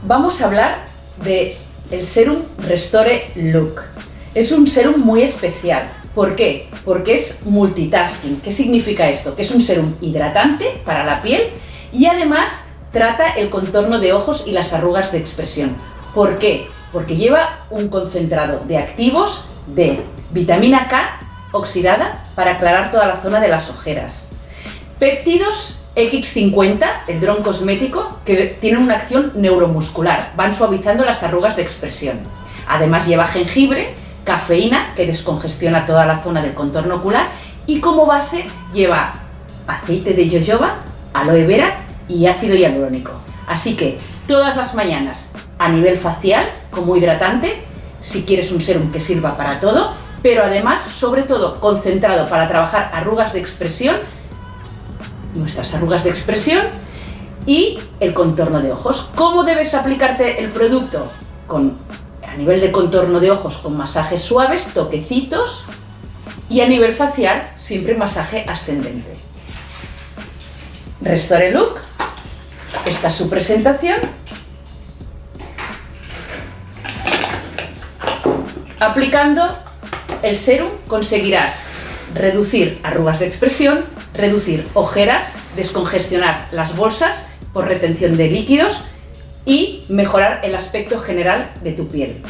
vamos a hablar de el Serum Restore Look. Es un serum muy especial. ¿Por qué? Porque es multitasking. ¿Qué significa esto? Que es un serum hidratante para la piel y además trata el contorno de ojos y las arrugas de expresión. ¿Por qué? Porque lleva un concentrado de activos de vitamina K oxidada para aclarar toda la zona de las ojeras. Péptidos X50, el dron cosmético, que tienen una acción neuromuscular, van suavizando las arrugas de expresión. Además lleva jengibre, cafeína, que descongestiona toda la zona del contorno ocular, y como base lleva aceite de jojoba, aloe vera y ácido hialurónico. Así que todas las mañanas a nivel facial, como hidratante, si quieres un serum que sirva para todo, pero además, sobre todo, concentrado para trabajar arrugas de expresión, nuestras arrugas de expresión y el contorno de ojos. ¿Cómo debes aplicarte el producto? A nivel de contorno de ojos con masajes suaves, toquecitos, y a nivel facial siempre masaje ascendente. Restore Look, esta es su presentación. Aplicando el serum conseguirás reducir arrugas de expresión, reducir ojeras, descongestionar las bolsas por retención de líquidos y mejorar el aspecto general de tu piel.